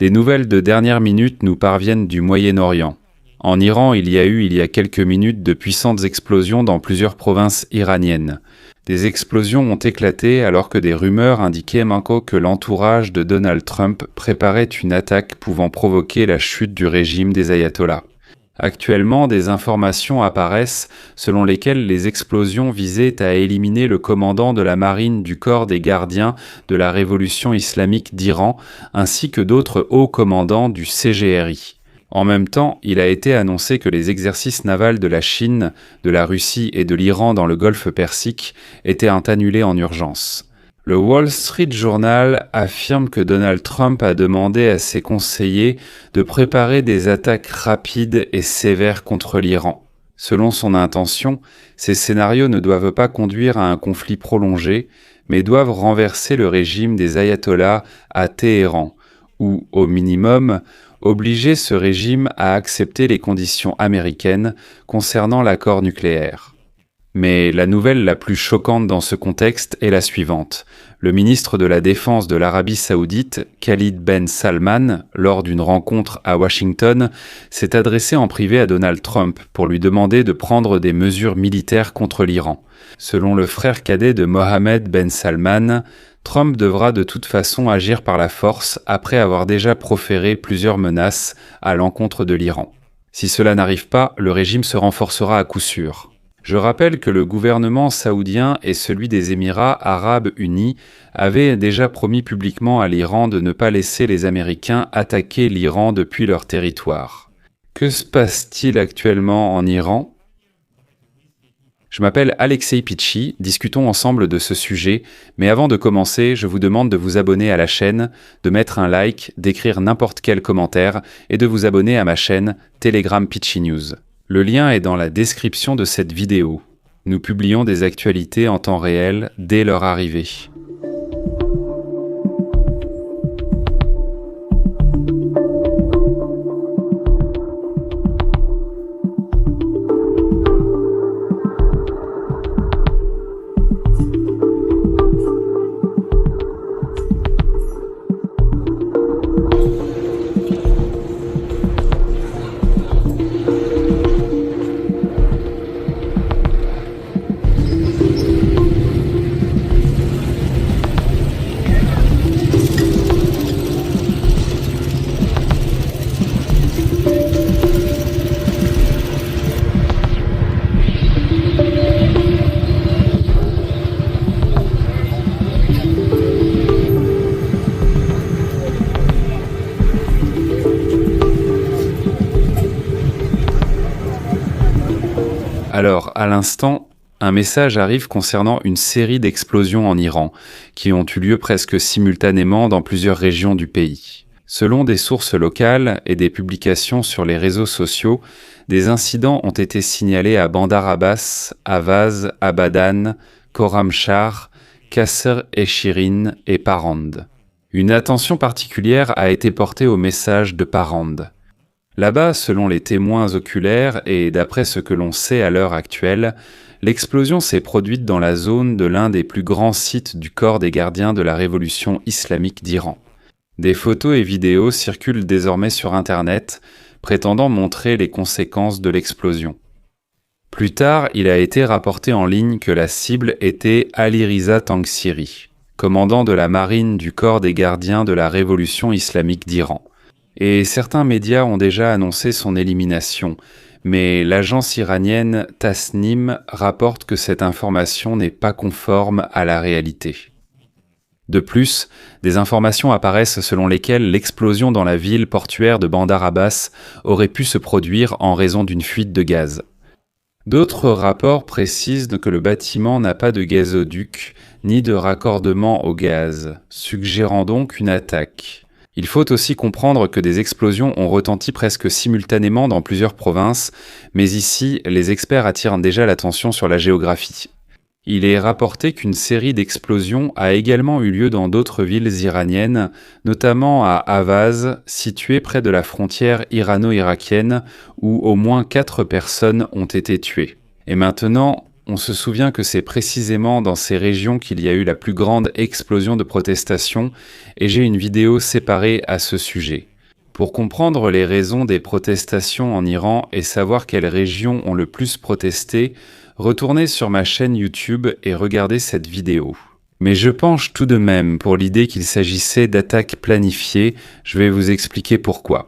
Des nouvelles de dernière minute nous parviennent du Moyen-Orient. En Iran, il y a quelques minutes, de puissantes explosions dans plusieurs provinces iraniennes. Des explosions ont éclaté alors que des rumeurs indiquaient que l'entourage de Donald Trump préparait une attaque pouvant provoquer la chute du régime des ayatollahs. Actuellement, des informations apparaissent selon lesquelles les explosions visaient à éliminer le commandant de la marine du corps des gardiens de la révolution islamique d'Iran, ainsi que d'autres hauts commandants du CGRI. En même temps, il a été annoncé que les exercices navals de la Chine, de la Russie et de l'Iran dans le golfe Persique étaient annulés en urgence. Le Wall Street Journal affirme que Donald Trump a demandé à ses conseillers de préparer des attaques rapides et sévères contre l'Iran. Selon son intention, ces scénarios ne doivent pas conduire à un conflit prolongé, mais doivent renverser le régime des ayatollahs à Téhéran, ou, au minimum, obliger ce régime à accepter les conditions américaines concernant l'accord nucléaire. Mais la nouvelle la plus choquante dans ce contexte est la suivante. Le ministre de la Défense de l'Arabie Saoudite, Khalid Ben Salman, lors d'une rencontre à Washington, s'est adressé en privé à Donald Trump pour lui demander de prendre des mesures militaires contre l'Iran. Selon le frère cadet de Mohammed Ben Salman, Trump devra de toute façon agir par la force après avoir déjà proféré plusieurs menaces à l'encontre de l'Iran. Si cela n'arrive pas, le régime se renforcera à coup sûr. Je rappelle que le gouvernement saoudien et celui des Émirats arabes unis avaient déjà promis publiquement à l'Iran de ne pas laisser les Américains attaquer l'Iran depuis leur territoire. Que se passe-t-il actuellement en Iran ? Je m'appelle Alexei Pichi, discutons ensemble de ce sujet, mais avant de commencer, je vous demande de vous abonner à la chaîne, de mettre un like, d'écrire n'importe quel commentaire et de vous abonner à ma chaîne Telegram Pichi News. Le lien est dans la description de cette vidéo. Nous publions des actualités en temps réel dès leur arrivée. Alors, à l'instant, un message arrive concernant une série d'explosions en Iran, qui ont eu lieu presque simultanément dans plusieurs régions du pays. Selon des sources locales et des publications sur les réseaux sociaux, des incidents ont été signalés à Bandar Abbas, Avaz, Abadan, Khorramshahr, Qasr-e-Shirin et Parand. Une attention particulière a été portée au message de Parand. Là-bas, selon les témoins oculaires et d'après ce que l'on sait à l'heure actuelle, l'explosion s'est produite dans la zone de l'un des plus grands sites du corps des gardiens de la révolution islamique d'Iran. Des photos et vidéos circulent désormais sur Internet, prétendant montrer les conséquences de l'explosion. Plus tard, il a été rapporté en ligne que la cible était Ali Riza Tangsiri, commandant de la marine du corps des gardiens de la révolution islamique d'Iran. Et certains médias ont déjà annoncé son élimination, mais l'agence iranienne Tasnim rapporte que cette information n'est pas conforme à la réalité. De plus, des informations apparaissent selon lesquelles l'explosion dans la ville portuaire de Bandar Abbas aurait pu se produire en raison d'une fuite de gaz. D'autres rapports précisent que le bâtiment n'a pas de gazoduc ni de raccordement au gaz, suggérant donc une attaque. Il faut aussi comprendre que des explosions ont retenti presque simultanément dans plusieurs provinces, mais ici, les experts attirent déjà l'attention sur la géographie. Il est rapporté qu'une série d'explosions a également eu lieu dans d'autres villes iraniennes, notamment à Avaz, située près de la frontière irano-irakienne, où au moins 4 personnes ont été tuées. Et maintenant, on se souvient que c'est précisément dans ces régions qu'il y a eu la plus grande explosion de protestations, et j'ai une vidéo séparée à ce sujet. Pour comprendre les raisons des protestations en Iran et savoir quelles régions ont le plus protesté, retournez sur ma chaîne YouTube et regardez cette vidéo. Mais je penche tout de même pour l'idée qu'il s'agissait d'attaques planifiées, je vais vous expliquer pourquoi.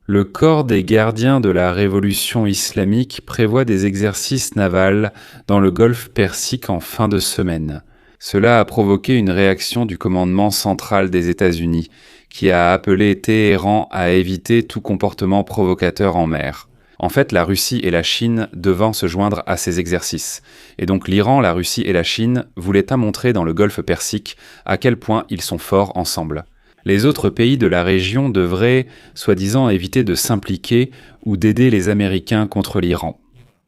Le corps des gardiens de la révolution islamique prévoit des exercices navals dans le golfe Persique en fin de semaine. Cela a provoqué une réaction du commandement central des États-Unis, qui a appelé Téhéran à éviter tout comportement provocateur en mer. En fait, la Russie et la Chine devant se joindre à ces exercices. Et donc l'Iran, la Russie et la Chine voulaient montrer dans le golfe Persique à quel point ils sont forts ensemble. Les autres pays de la région devraient, soi-disant, éviter de s'impliquer ou d'aider les Américains contre l'Iran.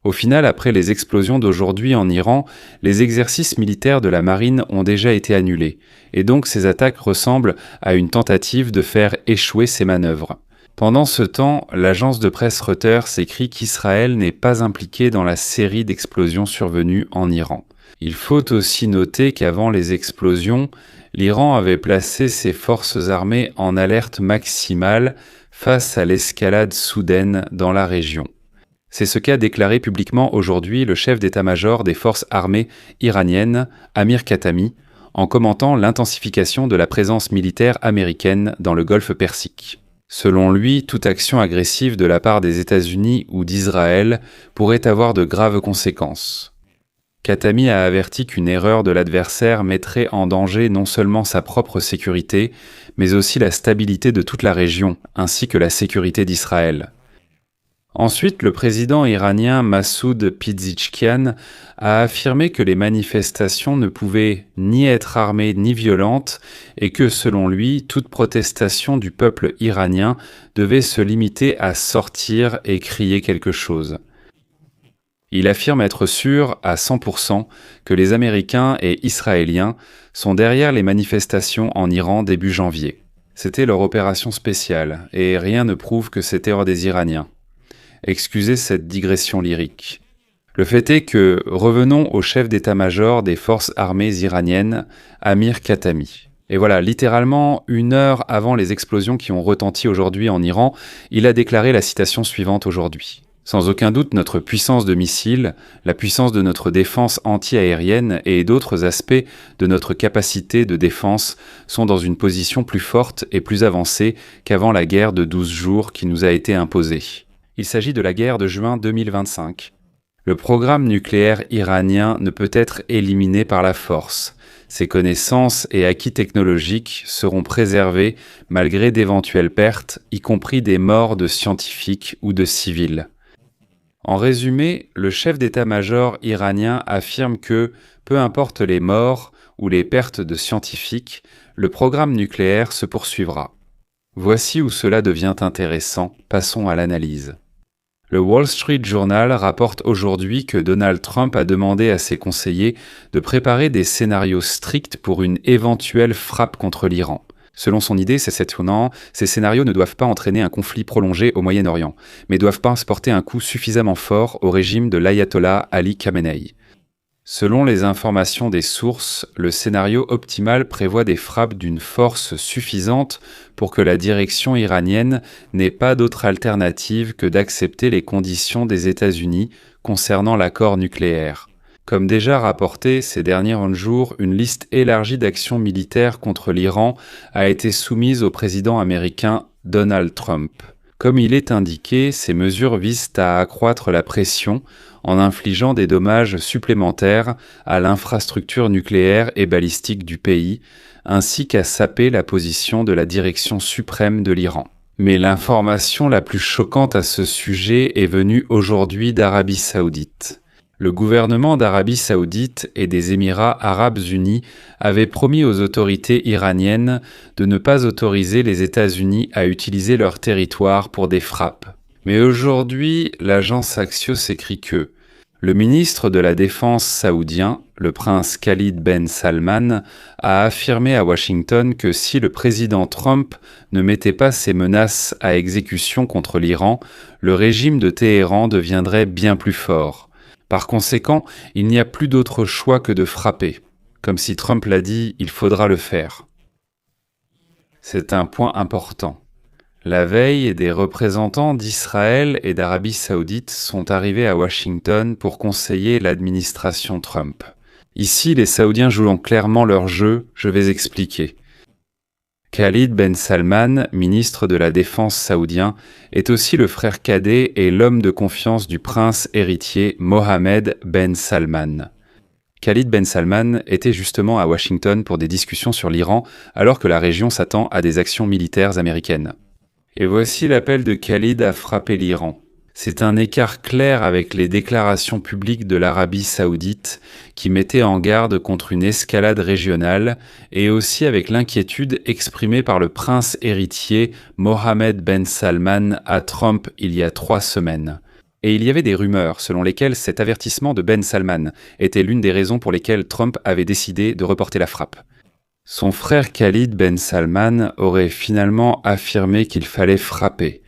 Au final, après les explosions d'aujourd'hui en Iran, les exercices militaires de la marine ont déjà été annulés, et donc ces attaques ressemblent à une tentative de faire échouer ces manœuvres. Pendant ce temps, l'agence de presse Reuters écrit qu'Israël n'est pas impliqué dans la série d'explosions survenues en Iran. Il faut aussi noter qu'avant les explosions, l'Iran avait placé ses forces armées en alerte maximale face à l'escalade soudaine dans la région. C'est ce qu'a déclaré publiquement aujourd'hui le chef d'état-major des forces armées iraniennes, Amir Khatami, en commentant l'intensification de la présence militaire américaine dans le golfe Persique. Selon lui, toute action agressive de la part des États-Unis ou d'Israël pourrait avoir de graves conséquences. Khatami a averti qu'une erreur de l'adversaire mettrait en danger non seulement sa propre sécurité, mais aussi la stabilité de toute la région, ainsi que la sécurité d'Israël. Ensuite, le président iranien Massoud Pezeshkian a affirmé que les manifestations ne pouvaient ni être armées ni violentes et que, selon lui, toute protestation du peuple iranien devait se limiter à sortir et crier quelque chose. Il affirme être sûr à 100% que les Américains et Israéliens sont derrière les manifestations en Iran début janvier. C'était leur opération spéciale et rien ne prouve que c'était hors des Iraniens. Excusez cette digression lyrique. Le fait est que, revenons au chef d'état-major des forces armées iraniennes, Amir Khatami. Et voilà, littéralement, 1 heure avant les explosions qui ont retenti aujourd'hui en Iran, il a déclaré la citation suivante aujourd'hui. Sans aucun doute, notre puissance de missiles, la puissance de notre défense anti-aérienne et d'autres aspects de notre capacité de défense sont dans une position plus forte et plus avancée qu'avant la guerre de 12 jours qui nous a été imposée. Il s'agit de la guerre de juin 2025. Le programme nucléaire iranien ne peut être éliminé par la force. Ses connaissances et acquis technologiques seront préservés malgré d'éventuelles pertes, y compris des morts de scientifiques ou de civils. En résumé, le chef d'état-major iranien affirme que, peu importe les morts ou les pertes de scientifiques, le programme nucléaire se poursuivra. Voici où cela devient intéressant, passons à l'analyse. Le Wall Street Journal rapporte aujourd'hui que Donald Trump a demandé à ses conseillers de préparer des scénarios stricts pour une éventuelle frappe contre l'Iran. Selon son idée, c'est étonnant, ces scénarios ne doivent pas entraîner un conflit prolongé au Moyen-Orient, mais doivent pas porter un coup suffisamment fort au régime de l'ayatollah Ali Khamenei. Selon les informations des sources, le scénario optimal prévoit des frappes d'une force suffisante pour que la direction iranienne n'ait pas d'autre alternative que d'accepter les conditions des États-Unis concernant l'accord nucléaire. Comme déjà rapporté ces derniers jours, une liste élargie d'actions militaires contre l'Iran a été soumise au président américain Donald Trump. Comme il est indiqué, ces mesures visent à accroître la pression en infligeant des dommages supplémentaires à l'infrastructure nucléaire et balistique du pays, ainsi qu'à saper la position de la direction suprême de l'Iran. Mais l'information la plus choquante à ce sujet est venue aujourd'hui d'Arabie Saoudite. Le gouvernement d'Arabie Saoudite et des Émirats arabes unis avait promis aux autorités iraniennes de ne pas autoriser les États-Unis à utiliser leur territoire pour des frappes. Mais aujourd'hui, l'agence Axios écrit que le ministre de la Défense saoudien, le prince Khalid Ben Salman, a affirmé à Washington que si le président Trump ne mettait pas ses menaces à exécution contre l'Iran, le régime de Téhéran deviendrait bien plus fort. Par conséquent, il n'y a plus d'autre choix que de frapper. Comme si Trump l'a dit, il faudra le faire. C'est un point important. La veille, des représentants d'Israël et d'Arabie Saoudite sont arrivés à Washington pour conseiller l'administration Trump. Ici, les Saoudiens jouant clairement leur jeu, je vais expliquer. Khalid Ben Salman, ministre de la Défense saoudien, est aussi le frère cadet et l'homme de confiance du prince héritier Mohammed Ben Salman. Khalid Ben Salman était justement à Washington pour des discussions sur l'Iran, alors que la région s'attend à des actions militaires américaines. Et voici l'appel de Khalid à frapper l'Iran. C'est un écart clair avec les déclarations publiques de l'Arabie saoudite qui mettaient en garde contre une escalade régionale et aussi avec l'inquiétude exprimée par le prince héritier Mohammed Ben Salman à Trump il y a 3 semaines. Et il y avait des rumeurs selon lesquelles cet avertissement de Ben Salman était l'une des raisons pour lesquelles Trump avait décidé de reporter la frappe. Son frère Khalid Ben Salman aurait finalement affirmé qu'il fallait frapper.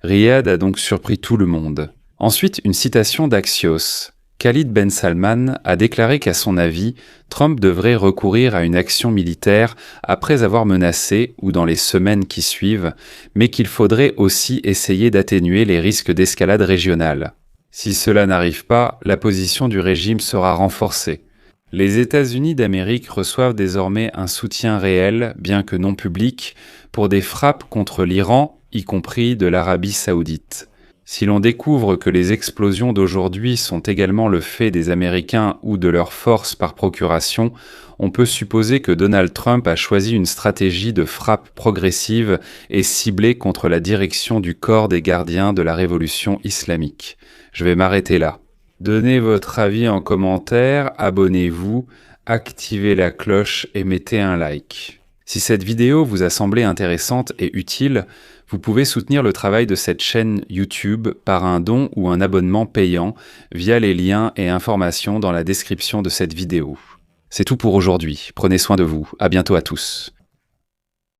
Riyad a donc surpris tout le monde. Ensuite, une citation d'Axios. Khalid Ben Salman a déclaré qu'à son avis, Trump devrait recourir à une action militaire après avoir menacé, ou dans les semaines qui suivent, mais qu'il faudrait aussi essayer d'atténuer les risques d'escalade régionale. Si cela n'arrive pas, la position du régime sera renforcée. Les États-Unis d'Amérique reçoivent désormais un soutien réel, bien que non public, pour des frappes contre l'Iran, y compris de l'Arabie saoudite. Si l'on découvre que les explosions d'aujourd'hui sont également le fait des Américains ou de leurs forces par procuration, on peut supposer que Donald Trump a choisi une stratégie de frappe progressive et ciblée contre la direction du corps des gardiens de la révolution islamique. Je vais m'arrêter là. Donnez votre avis en commentaire, abonnez-vous, activez la cloche et mettez un like. Si cette vidéo vous a semblé intéressante et utile, vous pouvez soutenir le travail de cette chaîne YouTube par un don ou un abonnement payant via les liens et informations dans la description de cette vidéo. C'est tout pour aujourd'hui, prenez soin de vous, à bientôt à tous.